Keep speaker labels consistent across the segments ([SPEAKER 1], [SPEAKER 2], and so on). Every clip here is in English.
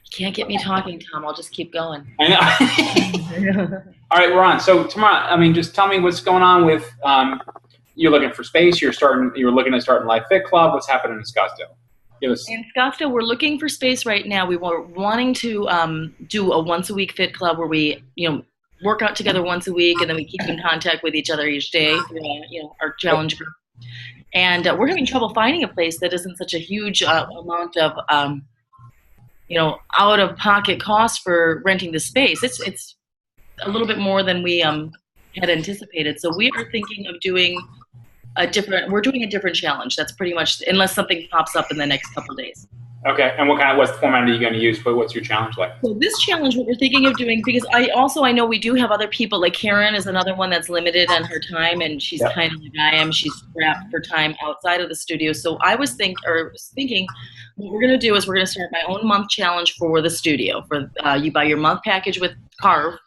[SPEAKER 1] You can't get me talking, Tom. I'll just keep going.
[SPEAKER 2] I know. All right, we're on. So tomorrow, I mean, just tell me what's going on with. You're looking for space. You're starting. You're looking to start in Life Fit Club. What's happening in Scottsdale? Give us.
[SPEAKER 1] In Scottsdale, we're looking for space right now. We were wanting to do a once a week fit club where we, work out together once a week, and then we keep in contact with each other each day through, our challenge group. And we're having trouble finding a place that isn't such a huge amount of, out of pocket cost for renting the space. It's a little bit more than we had anticipated. So we are thinking of doing we're doing a different challenge. That's pretty much, unless something pops up in the next couple of days.
[SPEAKER 2] Okay, and what's the format are you going to use? But what's your challenge like?
[SPEAKER 1] So this challenge, what we're thinking of doing, because I know we do have other people, like Karen is another one that's limited on her time, and she's kind of like I am. She's strapped for time outside of the studio. So I was thinking, what we're going to do is we're going to start my own month challenge for the studio. For you buy your month package with Carve.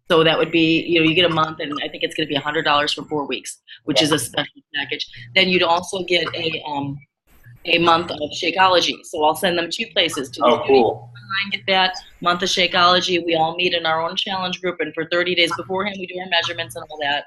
[SPEAKER 1] So that would be, you get a month, and I think it's going to be $100 for 4 weeks, which is a special package. Then you'd also get a month of Shakeology. So I'll send them 2 places. To
[SPEAKER 2] the cool.
[SPEAKER 1] Get that month of Shakeology. We all meet in our own challenge group, and for 30 days beforehand, we do our measurements and all that,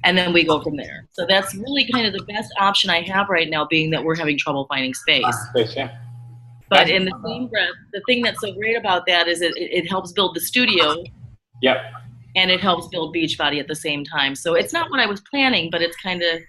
[SPEAKER 1] and then we go from there. So that's really kind of the best option I have right now, being that we're having trouble finding space.
[SPEAKER 2] Yeah.
[SPEAKER 1] But in the same breath, the thing that's so great about that is it helps build the studio.
[SPEAKER 2] Yep.
[SPEAKER 1] And it helps build Beachbody at the same time. So it's not what I was planning, but it's kind of,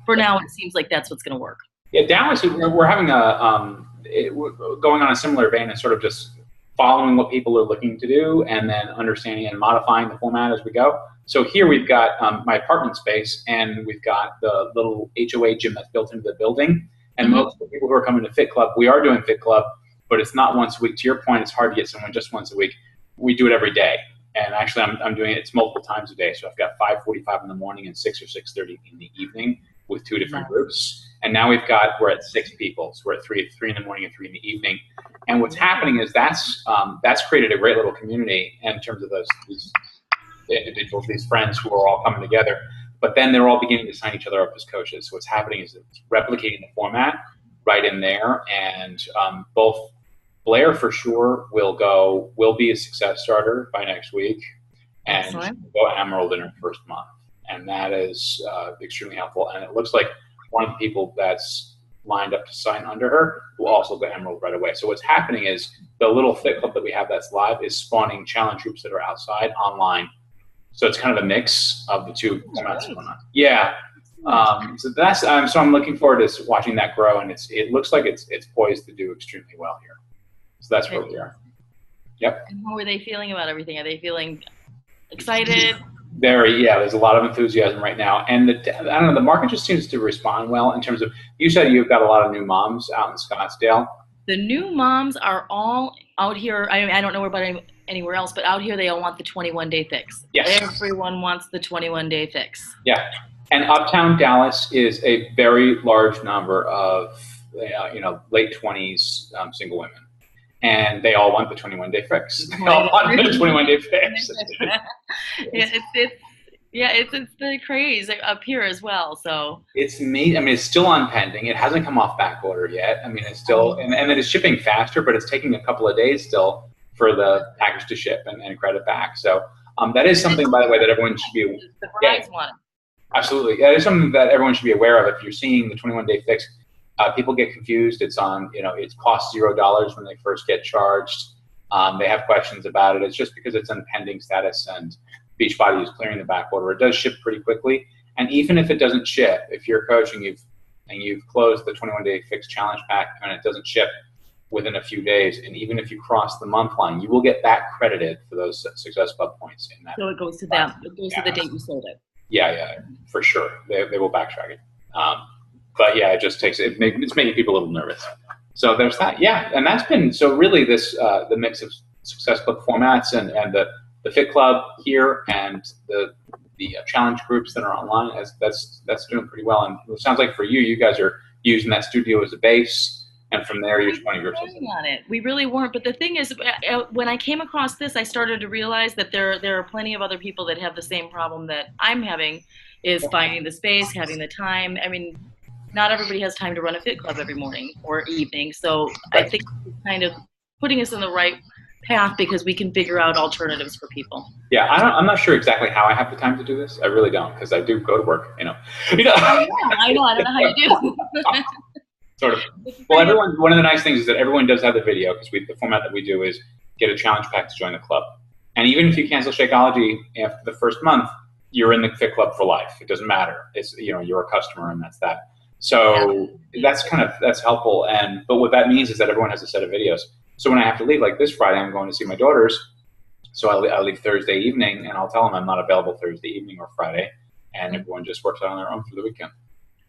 [SPEAKER 1] for now, it seems like that's what's going to work.
[SPEAKER 2] Yeah, Dallas, we're having going on a similar vein and sort of just following what people are looking to do and then understanding and modifying the format as we go. So here we've got my apartment space, and we've got the little HOA gym that's built into the building. And most of the people who are coming to Fit Club, we are doing Fit Club, but it's not once a week. To your point, it's hard to get someone just once a week. We do it every day. And actually, I'm doing it. It's multiple times a day. So I've got 5:45 in the morning and 6 or 6:30 in the evening with 2 different groups. And now we're at 6 people. So we're at three in the morning and 3 in the evening. And what's happening is that's created a great little community in terms of these individuals, these friends who are all coming together. But then they're all beginning to sign each other up as coaches. So what's happening is it's replicating the format right in there, and both. Blair for sure will be a success starter by next week, and go Emerald in her first month, and that is extremely helpful. And it looks like one of the people that's lined up to sign under her will also go Emerald right away. So what's happening is the little Fit Club that we have that's live is spawning challenge groups that are outside online. So it's kind of a mix of the two formats going on. Yeah. So that's so I'm looking forward to watching that grow, and it looks like it's poised to do extremely well here. So that's where we are. Yep.
[SPEAKER 1] And how are they feeling about everything? Are they feeling excited?
[SPEAKER 2] Very, yeah. There's a lot of enthusiasm right now, and I don't know. The market just seems to respond well in terms of. You said you've got a lot of new moms out in Scottsdale.
[SPEAKER 1] The new moms are all out here. I don't know about anywhere else, but out here they all want the 21-day fix.
[SPEAKER 2] Yes.
[SPEAKER 1] Everyone wants the 21-day fix.
[SPEAKER 2] Yeah, and Uptown Dallas is a very large number of late 20s single women. And they all want the 21-day fix. They all want the 21-day fix.
[SPEAKER 1] It's the craze up here as well. So
[SPEAKER 2] it's me. I mean, it's still on pending. It hasn't come off back order yet. I mean, it's still, and it is shipping faster, but it's taking a couple of days still for the package to ship and credit back. So that is something, by the way, that everyone should be.
[SPEAKER 1] The brides want it.
[SPEAKER 2] Absolutely, that is something that everyone should be aware of. If you're seeing the 21-day fix. People get confused. It's on, it costs $0 when they first get charged. They have questions about it. It's just because it's in pending status and Beachbody is clearing the back order. It does ship pretty quickly. And even if it doesn't ship, if you're coaching and you've closed the 21-day fixed challenge pack and it doesn't ship within a few days, and even if you cross the month line, you will get back credited for those Success Club points in that.
[SPEAKER 1] So it goes to them. It goes to the date you sold it.
[SPEAKER 2] Yeah, for sure. They will backtrack it. But yeah, it's making people a little nervous. So there's that. Yeah, and that's been, so really this, the mix of Success Club formats and the Fit Club here and the challenge groups that are online, that's doing pretty well. And it sounds like for you guys are using that studio as a base, and from there you're 20 groups.
[SPEAKER 1] On it. We really weren't. But the thing is, when I came across this, I started to realize that there are plenty of other people that have the same problem that I'm having, is finding the space, having the time. I mean, not everybody has time to run a Fit Club every morning or evening. So I think kind of putting us in the right path because we can figure out alternatives for people.
[SPEAKER 2] Yeah, I'm not sure exactly how I have the time to do this. I really don't, because I do go to work,
[SPEAKER 1] I know. I don't know how you do.
[SPEAKER 2] Sort of. Well, one of the nice things is that everyone does have the video, because the format that we do is get a challenge pack to join the club. And even if you cancel Shakeology after the first month, you're in the Fit Club for life. It doesn't matter. It's, you're a customer, and that's that. So that's helpful. But what that means is that everyone has a set of videos. So when I have to leave, like this Friday, I'm going to see my daughters. So I leave Thursday evening, and I'll tell them I'm not available Thursday evening or Friday, and everyone just works out on their own for the weekend.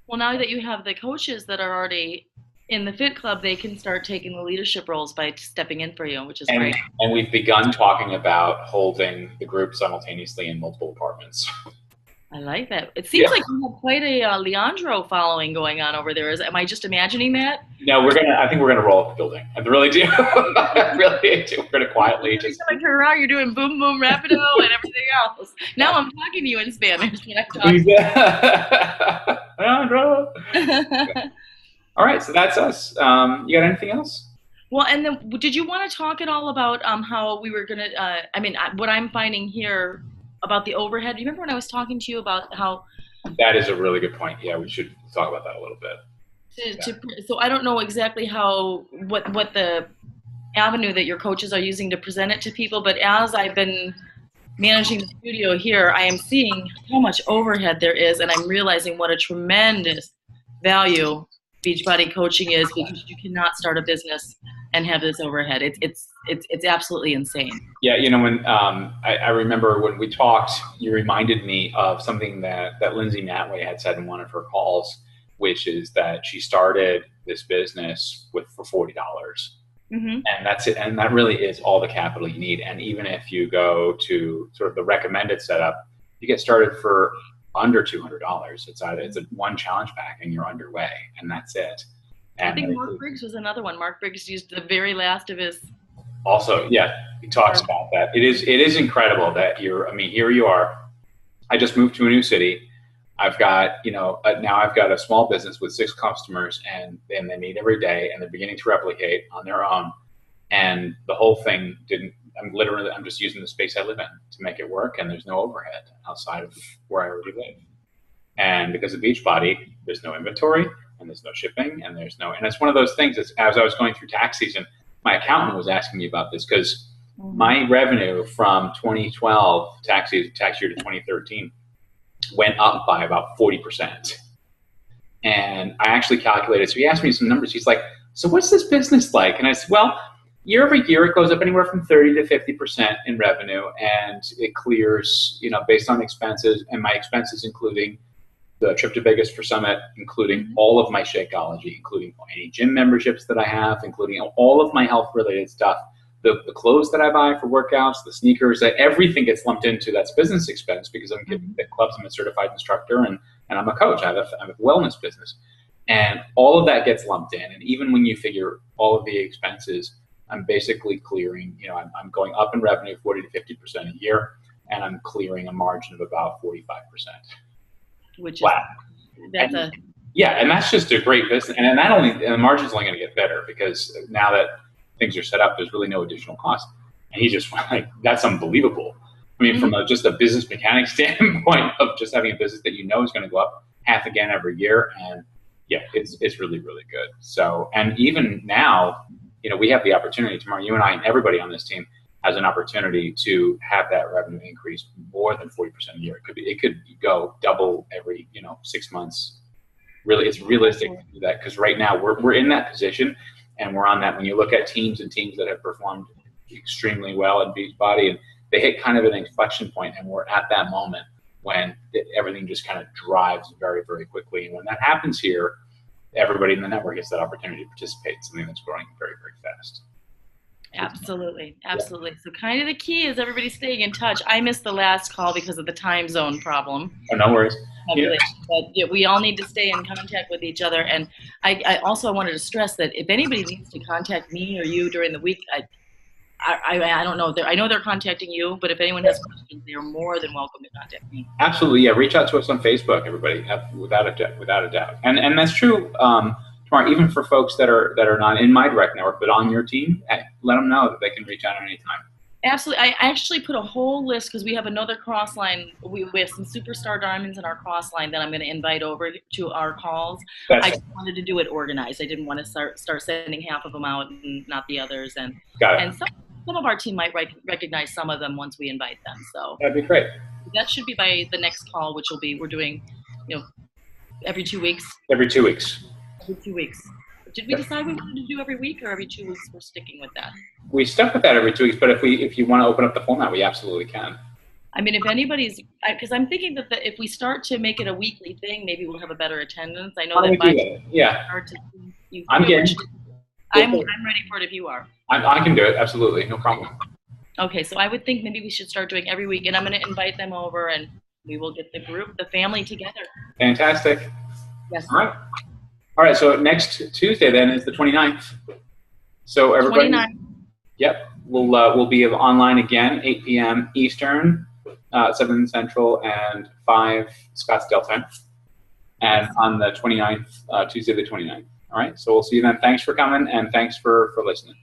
[SPEAKER 1] Well, now that you have the coaches that are already in the Fit Club, they can start taking the leadership roles by stepping in for you, which is great.
[SPEAKER 2] And we've begun talking about holding the group simultaneously in multiple apartments.
[SPEAKER 1] I like that. It seems like you have quite a Leandro following going on over there. Am I just imagining that?
[SPEAKER 2] No, I think we're gonna roll up the building. I really do. I really do. We're gonna quietly just
[SPEAKER 1] turn around. You're doing boom boom rapido and everything else. Now I'm talking to you in Spanish.
[SPEAKER 2] Leandro. All right, so that's us. You got anything else?
[SPEAKER 1] Well, and then did you want to talk at all about how we were gonna? What I'm finding here about the overhead. Do you remember when I was talking to you about how?
[SPEAKER 2] That is a really good point. Yeah, we should talk about that a little bit.
[SPEAKER 1] So I don't know exactly what the avenue that your coaches are using to present it to people, but as I've been managing the studio here, I am seeing how much overhead there is, and I'm realizing what a tremendous value Beachbody coaching is, because you cannot start a business and have this overhead. It's absolutely insane.
[SPEAKER 2] Yeah, when I remember when we talked, you reminded me of something that Lindsay Natway had said in one of her calls, which is that she started this business for $40. Mm-hmm. And that's it. And that really is all the capital you need. And even if you go to sort of the recommended setup, you get started for under $200. It's a one challenge pack and you're underway, and that's it. And
[SPEAKER 1] I think Mark Briggs was another one. Mark Briggs used the very last of his.
[SPEAKER 2] Also, yeah, he talks about that. It is incredible that here you are. I just moved to a new city. I've got, now I've got a small business with 6 customers, and they meet every day, and they're beginning to replicate on their own. And the whole thing I'm just using the space I live in to make it work, and there's no overhead outside of where I already live. And because of Beachbody, there's no inventory, and there's no shipping, and it's one of those things. As I was going through tax season, my accountant was asking me about this, because my revenue from 2012 tax year to 2013 went up by about 40%. And I actually calculated. So he asked me some numbers. He's like, so what's this business like? And I said, well, year over year, it goes up anywhere from 30 to 50% in revenue, and it clears, based on expenses, and my expenses including the trip to Vegas for Summit, including all of my Shakeology, including any gym memberships that I have, including all of my health-related stuff, the clothes that I buy for workouts, the sneakers, everything gets lumped into that's business expense, because I'm giving Fit Clubs. I'm a certified instructor, and I'm a coach. I have a wellness business, and all of that gets lumped in. And even when you figure all of the expenses, I'm basically clearing, I'm going up in revenue 40 to 50% a year, and I'm clearing a margin of about 45%.
[SPEAKER 1] Which is,
[SPEAKER 2] wow. And that's just a great business. And the margin's only going to get better, because now that things are set up, there's really no additional cost. And he just went like, that's unbelievable. I mean, from just a business mechanic standpoint of just having a business that is going to go up half again every year. And yeah, it's really, really good. So, and even now, we have the opportunity tomorrow, you and I and everybody on this team has an opportunity to have that revenue increase more than 40% a year. It could go double every 6 months. Really, it's realistic to do that, because right now we're in that position, and we're on that. When you look at teams that have performed extremely well in Beachbody, and they hit kind of an inflection point, and we're at that moment when everything just kind of drives very, very quickly. And when that happens here, everybody in the network gets that opportunity to participate in something that's growing very, very fast.
[SPEAKER 1] Absolutely. So kind of the key is everybody staying in touch. I missed the last call because of the time zone problem.
[SPEAKER 2] Oh, no worries.
[SPEAKER 1] But we all need to stay in contact with each other. And I also wanted to stress that if anybody needs to contact me or you during the week, I don't know. I know they're contacting you, but if anyone has questions, they are more than welcome to contact me.
[SPEAKER 2] Absolutely, yeah. Reach out to us on Facebook, everybody, without a doubt. And that's true. tomorrow, even for folks that are not in my direct network, but on your team, let them know that they can reach out at any time.
[SPEAKER 1] Absolutely. I actually put a whole list because we have another cross line. We have some superstar diamonds in our cross line that I'm going to invite over to our calls. I just wanted to do it organized. I didn't want to start sending half of them out and not the others. And some of our team might recognize some of them once we invite them. So
[SPEAKER 2] that'd be great.
[SPEAKER 1] That should be by the next call, which will be, we're doing, every 2 weeks.
[SPEAKER 2] Every 2 weeks.
[SPEAKER 1] Every 2 weeks. Did we decide we wanted to do every week, or every 2 weeks we're sticking with that?
[SPEAKER 2] We stuck with that every 2 weeks, but if you want to open up the format, we absolutely can.
[SPEAKER 1] I mean, if anybody's, because I'm thinking that if we start to make it a weekly thing, maybe we'll have a better attendance. I know that I'm ready for it if you are.
[SPEAKER 2] I can do it, absolutely, no problem.
[SPEAKER 1] Okay, so I would think maybe we should start doing every week, and I'm going to invite them over, and we will get the family together.
[SPEAKER 2] Fantastic.
[SPEAKER 1] Yes.
[SPEAKER 2] All right, so next Tuesday then is the 29th. So everybody,
[SPEAKER 1] 29th.
[SPEAKER 2] Yep, we'll be online again, 8 p.m. Eastern, 7 Central, and 5 Scottsdale time. And on the 29th, Tuesday the 29th. All right, so we'll see you then. Thanks for coming, and thanks for listening.